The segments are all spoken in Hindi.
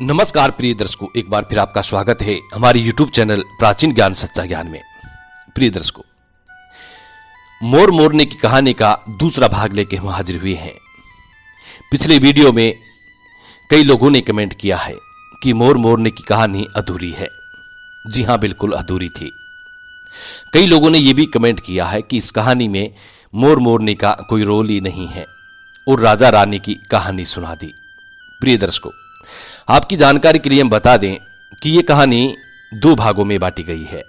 नमस्कार प्रिय दर्शकों, एक बार फिर आपका स्वागत है हमारे YouTube चैनल प्राचीन ज्ञान सच्चा ज्ञान में। प्रिय दर्शकों, मोर मोरने की कहानी का दूसरा भाग लेके हम हाजिर हुए हैं। पिछले वीडियो में कई लोगों ने कमेंट किया है कि मोर मोरने की कहानी अधूरी है। जी हां, बिल्कुल अधूरी थी। कई लोगों ने यह भी कमेंट किया है कि इस कहानी में मोर मोरने का कोई रोल ही नहीं है और राजा रानी की कहानी सुना दी। प्रिय दर्शकों, आपकी जानकारी के लिए हम बता दें कि यह कहानी दो भागों में बांटी गई है।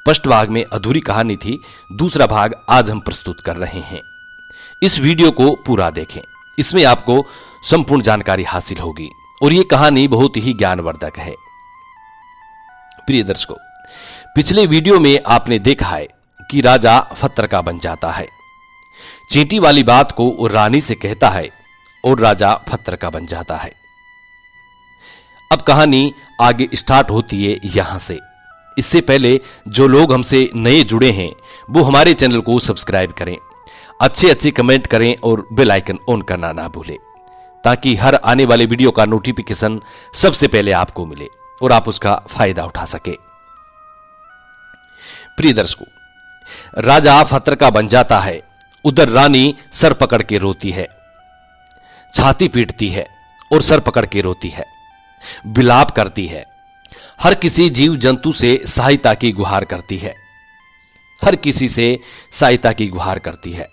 फर्स्ट भाग में अधूरी कहानी थी, दूसरा भाग आज हम प्रस्तुत कर रहे हैं। इस वीडियो को पूरा देखें, इसमें आपको संपूर्ण जानकारी हासिल होगी और यह कहानी बहुत ही ज्ञानवर्धक है। प्रिय दर्शकों, पिछले वीडियो में आपने देखा है कि राजा फत्तरका बन जाता है, चींटी वाली बात को वो रानी से कहता है और राजा फत्तरका बन जाता है। अब कहानी आगे स्टार्ट होती है यहां से। इससे पहले जो लोग हमसे नए जुड़े हैं वो हमारे चैनल को सब्सक्राइब करें, अच्छे कमेंट करें और बेल आइकन ऑन करना ना भूलें, ताकि हर आने वाले वीडियो का नोटिफिकेशन सबसे पहले आपको मिले और आप उसका फायदा उठा सके। प्रिय दर्शकों, राजा फत्तरका बन जाता है। उधर रानी सर पकड़ के रोती है, छाती पीटती है और सर पकड़ के रोती है, विलाप करती है, हर किसी जीव जंतु से सहायता की गुहार करती है, हर किसी से सहायता की गुहार करती है।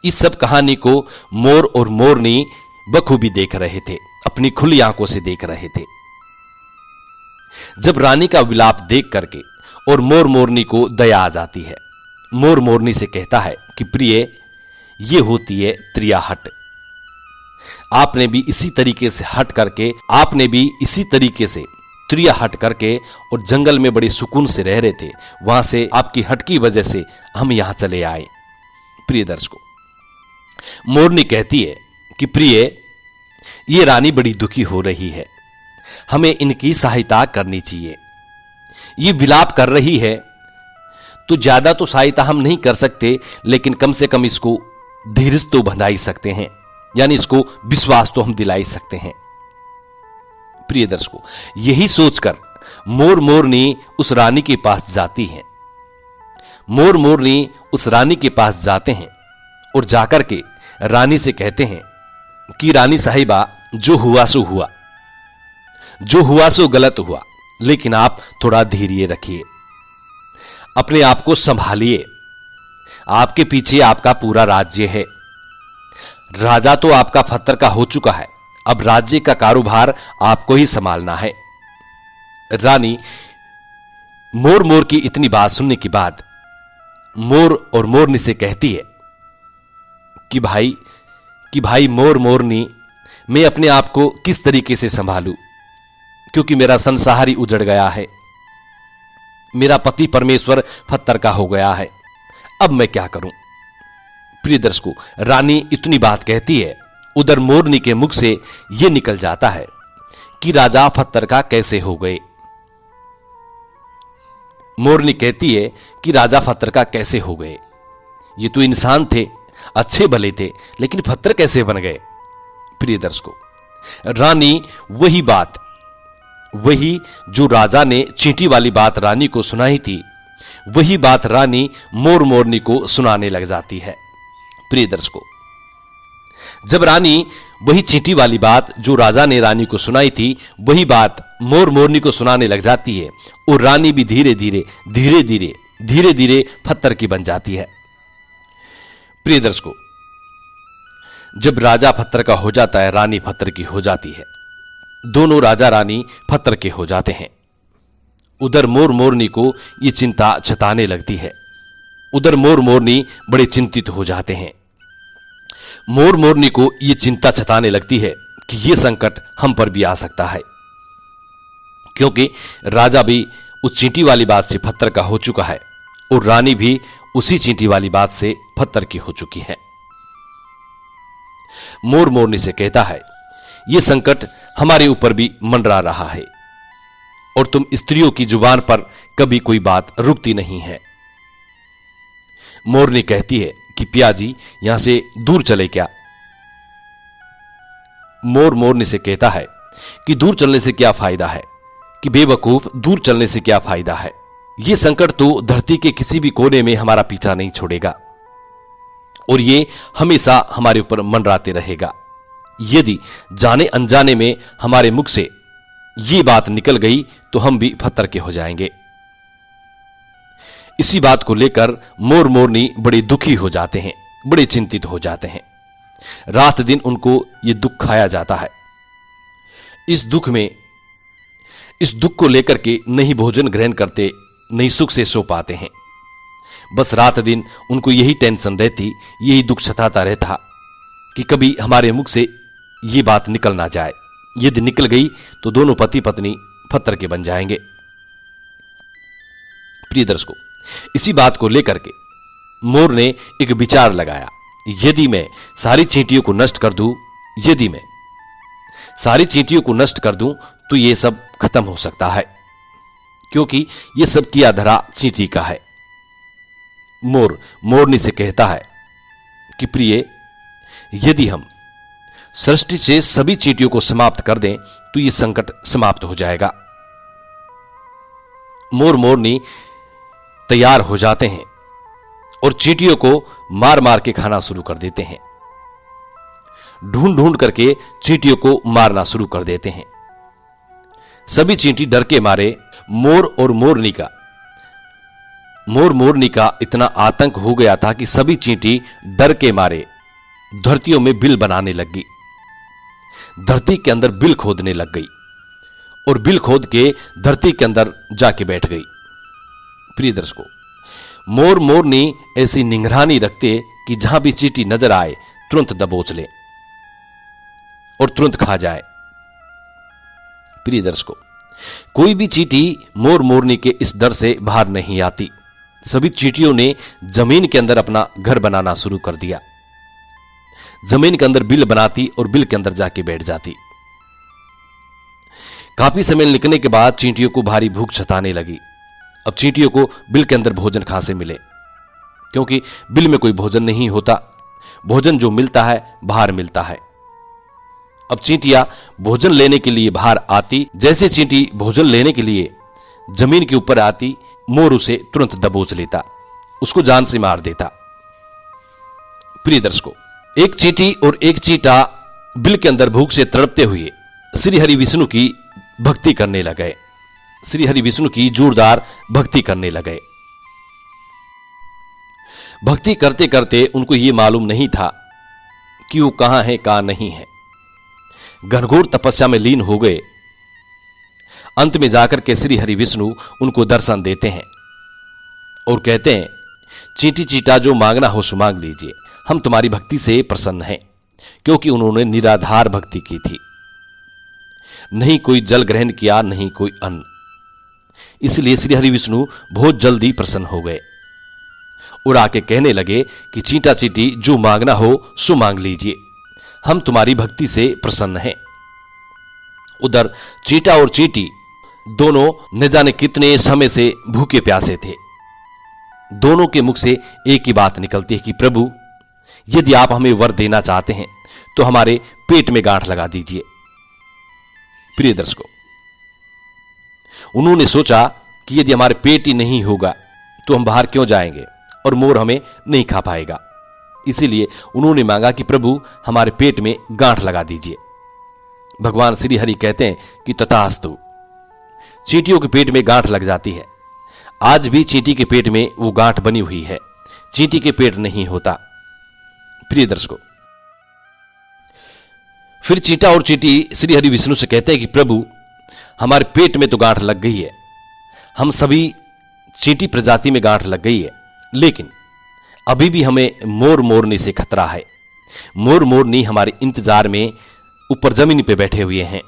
इस सब कहानी को मोर और मोरनी बखूबी देख रहे थे, अपनी खुली आंखों से देख रहे थे। जब रानी का विलाप देख करके और मोर मोरनी को दया आ जाती है, मोर मोरनी से कहता है कि प्रिय, ये होती है त्रियाहट। आपने भी इसी तरीके से त्रिया हट करके और जंगल में बड़े सुकून से रह रहे थे, वहां से आपकी हट की वजह से हम यहां चले आए। प्रिय दर्शकों, मोरनी कहती है कि प्रिय, ये रानी बड़ी दुखी हो रही है, हमें इनकी सहायता करनी चाहिए। ये विलाप कर रही है तो ज्यादा तो सहायता हम नहीं कर सकते, लेकिन कम से कम इसको धीरज तो बंधा ही सकते हैं, यानी इसको विश्वास तो हम दिला ही सकते हैं। प्रिय दर्शकों, यही सोचकर मोर मोरनी उस रानी के पास जाती हैं। मोर मोरनी उस रानी के पास जाते हैं और जाकर के रानी से कहते हैं कि रानी साहिबा, जो हुआ सो हुआ, जो हुआ सो गलत हुआ, लेकिन आप थोड़ा धैर्य रखिए, अपने आप को संभालिए। आपके पीछे आपका पूरा राज्य है, राजा तो आपका फत्तरका हो चुका है, अब राज्य का कारोबार आपको ही संभालना है। रानी मोर की इतनी बात सुनने के बाद मोर और मोरनी से कहती है कि भाई मोर मोरनी, मैं अपने आप को किस तरीके से संभालूं, क्योंकि मेरा संसार ही उजड़ गया है, मेरा पति परमेश्वर फत्तरका हो गया है, अब मैं क्या करूं। प्रिय दर्शकों, रानी इतनी बात कहती है, उधर मोरनी के मुख से यह निकल जाता है कि राजा फत्तरका कैसे हो गए। मोरनी कहती है कि राजा फत्तरका कैसे हो गए, ये तो इंसान थे, अच्छे भले थे, लेकिन फत्तर कैसे बन गए। प्रिय दर्शकों, रानी वही जो राजा ने चींटी वाली बात रानी को सुनाई थी, वही बात रानी मोर मोरनी को सुनाने लग जाती है। प्रिय दर्शकों, जब रानी वही चींटी वाली बात जो राजा ने रानी को सुनाई थी, वही बात मोर मोरनी को सुनाने लग जाती है और रानी भी धीरे धीरे फत्तर की बन जाती है। प्रिय दर्शकों, जब राजा फत्तर का हो जाता है, रानी फत्तर की हो जाती है, दोनों राजा रानी फत्तर के हो जाते हैं। उधर मोर मोरनी को यह चिंता सताने लगती है, उधर मोर मोरनी बड़े चिंतित हो जाते हैं। मोर मोरनी को यह चिंता सताने लगती है कि यह संकट हम पर भी आ सकता है, क्योंकि राजा भी उस चींटी वाली बात से फत्तर का हो चुका है और रानी भी उसी चींटी वाली बात से फत्तर की हो चुकी है। मोर मोरनी से कहता है, यह संकट हमारे ऊपर भी मंडरा रहा है और तुम स्त्रियों की जुबान पर कभी कोई बात रुकती नहीं है। मोरनी कहती है कि पियाजी, यहां से दूर चले क्या। मोरनी से कहता है कि दूर चलने से क्या फायदा है, कि बेवकूफ दूर चलने से क्या फायदा है। ये संकट तो धरती के किसी भी कोने में हमारा पीछा नहीं छोड़ेगा और ये हमेशा हमारे ऊपर मंडराते रहेगा। यदि जाने अनजाने में हमारे मुख से ये बात निकल गई तो हम भी पत्थर के हो जाएंगे। इसी बात को लेकर मोर मोरनी बड़े दुखी हो जाते हैं, बड़े चिंतित हो जाते हैं। रात दिन उनको ये दुख खाया जाता है। इस दुख को लेकर के नहीं भोजन ग्रहण करते, नहीं सुख से सो पाते हैं। बस रात दिन उनको यही टेंशन रहती, यही दुख सताता रहता कि कभी हमारे मुख से ये बात निकल ना जाए। यदि निकल गई तो दोनों पति पत्नी पत्थर के बन जाएंगे। प्रिय दर्शकों, इसी बात को लेकर के मोर ने एक विचार लगाया, यदि मैं सारी चींटियों को नष्ट कर दूं, यदि मैं सारी चींटियों को नष्ट कर दूं तो ये सब खत्म हो सकता है, क्योंकि ये सब किया धरा चींटी का है। मोर मोरनी से कहता है कि प्रिय, यदि हम सृष्टि से सभी चींटियों को समाप्त कर दें तो ये संकट समाप्त हो जाएगा। मोर मोरनी तैयार हो जाते हैं और चींटियों को मार मार के खाना शुरू कर देते हैं। ढूंढ ढूंढ करके चींटियों को मारना शुरू कर देते हैं। सभी चींटी डर के मारे मोर मोरनी का इतना आतंक हो गया था कि सभी चींटी डर के मारे धरतियों में बिल बनाने लग गई, धरती के अंदर बिल खोदने लग गई और बिल खोद के धरती के अंदर जाके बैठ गई। प्रिय दर्शकों, मोर मोरनी ऐसी निगरानी रखते कि जहां भी चींटी नजर आए तुरंत दबोच ले और तुरंत खा जाए। प्रिय दर्शकों, कोई भी चींटी मोर मोरनी के इस डर से बाहर नहीं आती। सभी चींटियों ने जमीन के अंदर अपना घर बनाना शुरू कर दिया। जमीन के अंदर बिल बनाती और बिल के अंदर जाके बैठ जाती। काफी समय निकलने के बाद चींटियों को भारी भूख सताने लगी। अब चींटियों को बिल के अंदर भोजन कहां से मिले, क्योंकि बिल में कोई भोजन नहीं होता। भोजन जो मिलता है बाहर मिलता है। अब चींटियां भोजन लेने के लिए बाहर आती। जैसे चींटी भोजन लेने के लिए जमीन के ऊपर आती, मोर उसे तुरंत दबोच लेता, उसको जान से मार देता। प्रिय दर्शकों, एक चींटी और एक चींटा बिल के अंदर भूख से तड़पते हुए श्री हरि विष्णु की भक्ति करने लगे। श्री हरि विष्णु की जोरदार भक्ति करने लगे। भक्ति करते करते उनको यह मालूम नहीं था कि वो कहां है कहां नहीं है। घनघोर तपस्या में लीन हो गए। अंत में जाकर के श्री हरि विष्णु उनको दर्शन देते हैं और कहते हैं, चींटी चींटा जो मांगना हो सो मांग लीजिए, हम तुम्हारी भक्ति से प्रसन्न हैं। क्योंकि उन्होंने निराधार भक्ति की थी, नहीं कोई जल ग्रहण किया, नहीं कोई अन्न। इसलिए श्री हरि विष्णु बहुत जल्दी प्रसन्न हो गए और आके कहने लगे कि चींटा चींटी जो मांगना हो सो मांग लीजिए, हम तुम्हारी भक्ति से प्रसन्न हैं। उधर चींटा और चींटी दोनों न जाने कितने समय से भूखे प्यासे थे। दोनों के मुख से एक ही बात निकलती है कि प्रभु, यदि आप हमें वर देना चाहते हैं तो हमारे पेट में गांठ लगा दीजिए। प्रिय दर्शकों, उन्होंने सोचा कि यदि हमारे पेट ही नहीं होगा तो हम बाहर क्यों जाएंगे और मोर हमें नहीं खा पाएगा। इसीलिए उन्होंने मांगा कि प्रभु हमारे पेट में गांठ लगा दीजिए। भगवान श्री हरि कहते हैं कि तथास्तु। चींटियों के पेट में गांठ लग जाती है। आज भी चींटी के पेट में वो गांठ बनी हुई है, चींटी के पेट नहीं होता। प्रिय दर्शकों, फिर चींटा और चींटी श्री हरि विष्णु से कहते हैं कि प्रभु हमारे पेट में तो गांठ लग गई है, हम सभी चींटी प्रजाति में गांठ लग गई है, लेकिन अभी भी हमें मोर मोरनी से खतरा है। मोर मोरनी हमारे इंतजार में ऊपर जमीन पे बैठे हुए हैं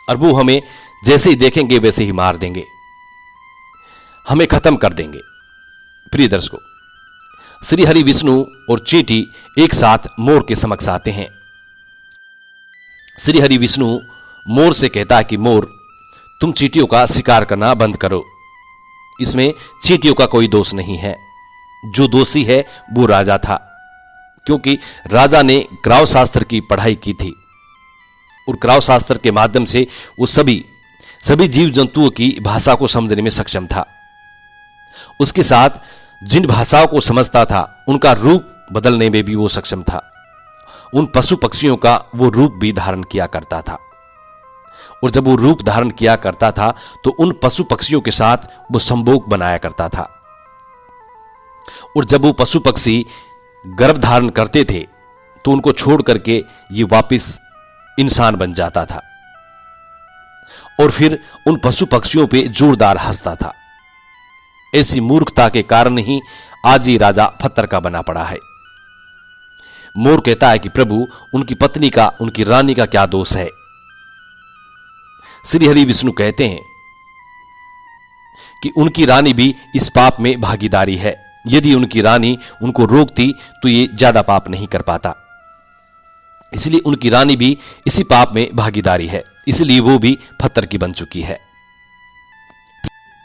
और वो हमें जैसे ही देखेंगे वैसे ही मार देंगे, हमें खत्म कर देंगे। प्रिय दर्शकों, श्री हरि विष्णु और चींटी एक साथ मोर के समक्ष आते हैं। श्री हरि विष्णु मोर से कहता है कि मोर, तुम चींटियों का शिकार करना बंद करो। इसमें चींटियों का कोई दोष नहीं है। जो दोषी है वो राजा था, क्योंकि राजा ने ग्राव शास्त्र की पढ़ाई की थी और क्राव शास्त्र के माध्यम से वो सभी जीव जंतुओं की भाषा को समझने में सक्षम था। उसके साथ जिन भाषाओं को समझता था उनका रूप बदलने में भी वो सक्षम था। उन पशु पक्षियों का वो रूप भी धारण किया करता था, और जब वो रूप धारण किया करता था तो उन पशु पक्षियों के साथ वो संभोग बनाया करता था। और जब वो पशु पक्षी गर्भ धारण करते थे तो उनको छोड़ करके ये वापस इंसान बन जाता था, और फिर उन पशु पक्षियों पे जोरदार हंसता था। ऐसी मूर्खता के कारण ही आज ही राजा पत्थर का बना पड़ा है। मोर कहता है कि प्रभु, उनकी पत्नी का, उनकी रानी का क्या दोष है? श्री हरि विष्णु कहते हैं कि उनकी रानी भी इस पाप में भागीदारी है। यदि उनकी रानी उनको रोकती तो ये ज्यादा पाप नहीं कर पाता, इसलिए उनकी रानी भी इसी पाप में भागीदारी है, इसलिए वो भी पत्थर की बन चुकी है।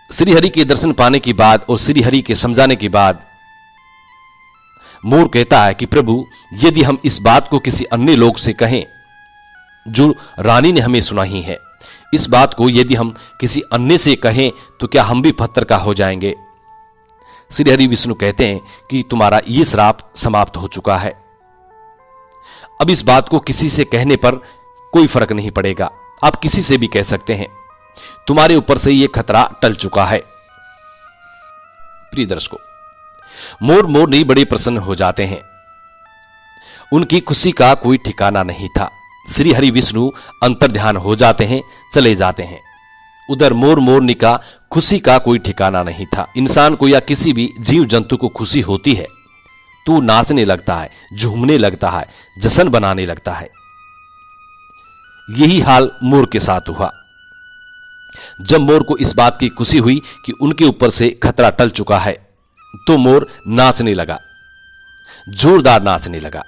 श्री हरि के दर्शन पाने के बाद और श्री हरि के समझाने के बाद मोर कहता है कि प्रभु, यदि हम इस बात को किसी अन्य लोग से कहें जो रानी ने हमें सुनाई है, इस बात को यदि हम किसी अन्य से कहें तो क्या हम भी पत्थर का हो जाएंगे? श्री हरि विष्णु कहते हैं कि तुम्हारा यह श्राप समाप्त हो चुका है। अब इस बात को किसी से कहने पर कोई फर्क नहीं पड़ेगा, आप किसी से भी कह सकते हैं, तुम्हारे ऊपर से यह खतरा टल चुका है। प्रिय दर्शकों, मोरनी बड़े प्रसन्न हो जाते हैं। उनकी खुशी का कोई ठिकाना नहीं था। श्री हरि विष्णु अंतर्ध्यान हो जाते हैं, चले जाते हैं। उधर मोरनी का खुशी का कोई ठिकाना नहीं था। इंसान को या किसी भी जीव जंतु को खुशी होती है तो नाचने लगता है, झूमने लगता है, जश्न बनाने लगता है। यही हाल मोर के साथ हुआ। जब मोर को इस बात की खुशी हुई कि उनके ऊपर से खतरा टल चुका है तो मोर नाचने लगा, जोरदार नाचने लगा।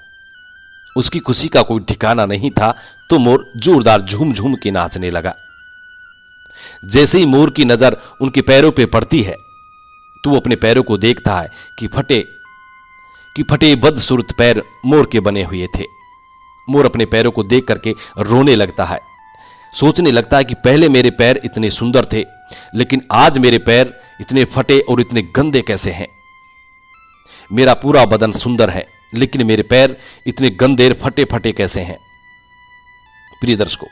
उसकी खुशी का कोई ठिकाना नहीं था तो मोर जोरदार झूम झूम के नाचने लगा। जैसे ही मोर की नजर उनके पैरों पे पड़ती है तो वो अपने पैरों को देखता है कि फटे बदसूरत पैर मोर के बने हुए थे। मोर अपने पैरों को देख करके रोने लगता है, सोचने लगता है कि पहले मेरे पैर इतने सुंदर थे, लेकिन आज मेरे पैर इतने फटे और इतने गंदे कैसे हैं? मेरा पूरा बदन सुंदर है, लेकिन मेरे पैर इतने गंदे फटे फटे कैसे हैं? प्रिय दर्शकों,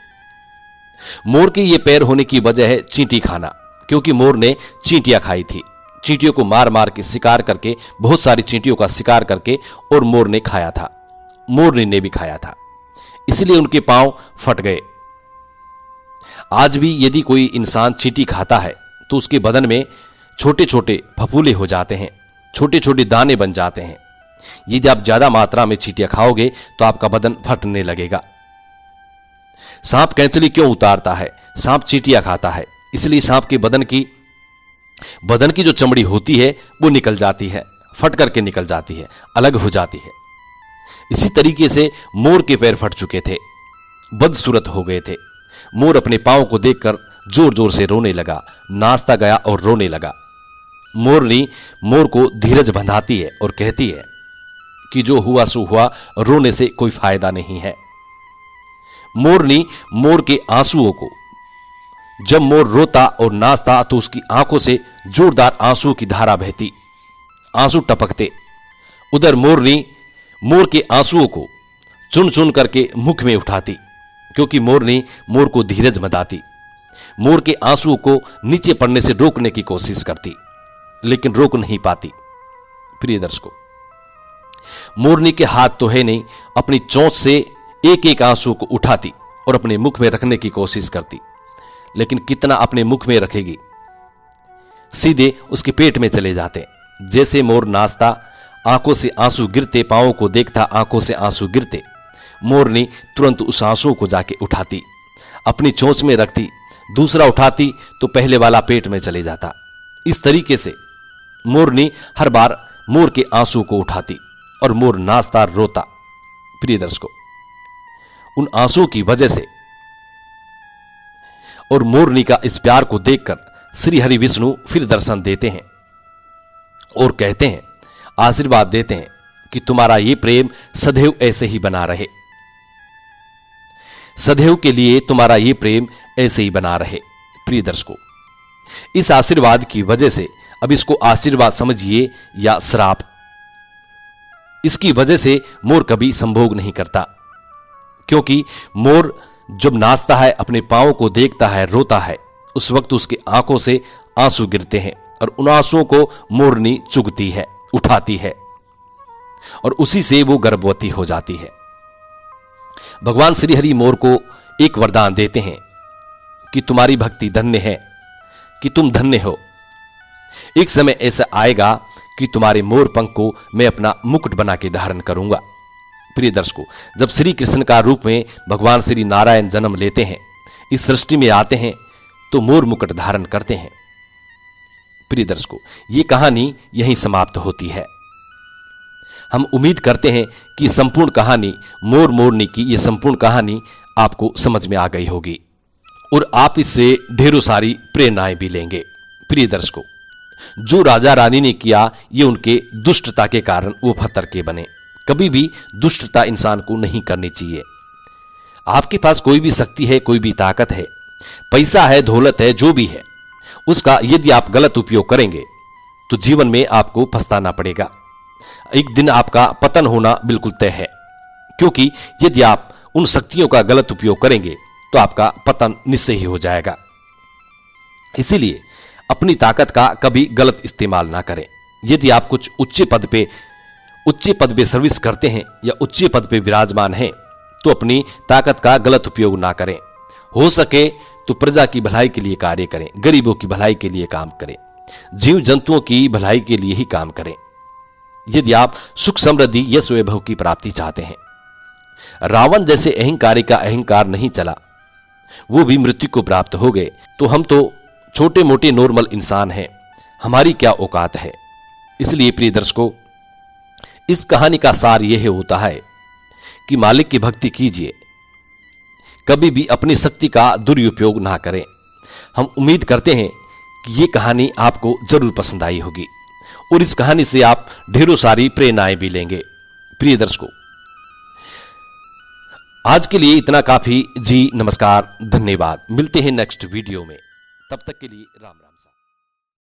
मोर के ये पैर होने की वजह है चींटी खाना, क्योंकि मोर ने चींटियां खाई थी। चींटियों को मार मार के शिकार करके, बहुत सारी चींटियों का शिकार करके और मोर ने खाया था, मोरनी ने भी खाया था, इसलिए उनके पांव फट गए। आज भी यदि कोई इंसान चींटी खाता है तो उसके बदन में छोटे छोटे फफूले हो जाते हैं, छोटे छोटे दाने बन जाते हैं। यदि आप ज्यादा मात्रा में चींटियां खाओगे तो आपका बदन फटने लगेगा। सांप कैंचली क्यों उतारता है? सांप चींटियां खाता है, इसलिए सांप के बदन की जो चमड़ी होती है वो निकल जाती है, फट करके निकल जाती है, अलग हो जाती है। इसी तरीके से मोर के पैर फट चुके थे, बदसूरत हो गए थे। मोर अपने पांव को देखकर जोर जोर से रोने लगा, नाचता गया और रोने लगा। मोरनी मोर को धीरज बंधाती है और कहती है कि जो हुआ सो हुआ, रोने से कोई फायदा नहीं है। मोरनी मोर के आंसुओं को, जब मोर रोता और नाचता तो उसकी आंखों से जोरदार आंसू की धारा बहती, आंसू टपकते। उधर मोरनी मोर के आंसुओं को चुन चुन करके मुख में उठाती, क्योंकि मोरनी मोर को धीरज बंधाती। मोर के आंसुओं को नीचे पड़ने से रोकने की कोशिश करती, लेकिन रोक नहीं पाती। प्रिय दर्शकों, मोरनी के हाथ तो है नहीं, अपनी चोंच से एक एक आंसू को उठाती और अपने मुख में रखने की कोशिश करती, लेकिन कितना अपने मुख में रखेगी, सीधे उसके पेट में चले जाते। जैसे मोर नाचता, आंखों से आंसू गिरते, पांवों को देखता, आंखों से आंसू गिरते, मोरनी तुरंत उस आंसू को जाके उठाती, अपनी चोंच में रखती, दूसरा उठाती तो पहले वाला पेट में चले जाता। इस तरीके से मोरनी हर बार मोर के आंसू को उठाती और मोर नाचता, रोता। प्रिय दर्शकों, उन आंसुओं की वजह से और मोरनी का इस प्यार को देखकर श्री हरि विष्णु फिर दर्शन देते हैं और कहते हैं, आशीर्वाद देते हैं कि तुम्हारा ये प्रेम सदैव ऐसे ही बना रहे। सदैव के लिए तुम्हारा ये प्रेम ऐसे ही बना रहे। प्रिय दर्शकों, इस आशीर्वाद की वजह से अब इसको आशीर्वाद समझिए या श्राप, इसकी वजह से मोर कभी संभोग नहीं करता, क्योंकि मोर जब नाचता है, अपने पांवों को देखता है, रोता है, उस वक्त उसकी आंखों से आंसू गिरते हैं और उन आंसुओं को मोरनी चुगती है, उठाती है और उसी से वो गर्भवती हो जाती है। भगवान श्री हरि मोर को एक वरदान देते हैं कि तुम्हारी भक्ति धन्य है, कि तुम धन्य हो। एक समय ऐसा आएगा कि तुम्हारे मोर पंख को मैं अपना मुकुट बना के धारण करूंगा। प्रिय दर्शकों, जब श्री कृष्ण का रूप में भगवान श्री नारायण जन्म लेते हैं, इस सृष्टि में आते हैं, तो मोर मुकुट धारण करते हैं। प्रिय दर्शकों, ये कहानी यहीं समाप्त होती है। हम उम्मीद करते हैं कि संपूर्ण कहानी मोर मोरनी की ये संपूर्ण कहानी आपको समझ में आ गई होगी और आप इससे ढेरों सारी प्रेरणाएं भी लेंगे। प्रिय दर्शकों, जो राजा रानी ने किया, ये उनके दुष्टता के कारण वो पत्थर के बने। कभी भी दुष्टता इंसान को नहीं करनी चाहिए। आपके पास कोई भी शक्ति है, कोई भी ताकत है, पैसा है, दौलत है, जो भी है, उसका यदि आप गलत उपयोग करेंगे तो जीवन में आपको पछताना पड़ेगा। एक दिन आपका पतन होना बिल्कुल तय है, क्योंकि यदि आप उन शक्तियों का गलत उपयोग करेंगे तो आपका पतन निश्चय ही हो जाएगा। इसीलिए अपनी ताकत का कभी गलत इस्तेमाल ना करें। यदि आप कुछ उच्च पद पे सर्विस करते हैं या उच्च पद पे विराजमान हैं, तो अपनी ताकत का गलत उपयोग ना करें। हो सके तो प्रजा की भलाई के लिए कार्य करें, गरीबों की भलाई के लिए काम करें, जीव जंतुओं की भलाई के लिए ही काम करें। यदि आप सुख समृद्धि यश वैभव की प्राप्ति चाहते हैं, रावण जैसे अहंकारी का अहंकार नहीं चला, वो भी मृत्यु को प्राप्त हो गए, तो हम तो छोटे मोटे नॉर्मल इंसान हैं, हमारी क्या औकात है। इसलिए प्रिय दर्शकों, इस कहानी का सार यह होता है कि मालिक की भक्ति कीजिए, कभी भी अपनी शक्ति का दुरुपयोग ना करें। हम उम्मीद करते हैं कि ये कहानी आपको जरूर पसंद आई होगी और इस कहानी से आप ढेरों सारी प्रेरणाएं भी लेंगे। प्रिय दर्शकों, आज के लिए इतना काफी। जी नमस्कार, धन्यवाद। मिलते हैं नेक्स्ट वीडियो में, तब तक के लिए राम राम।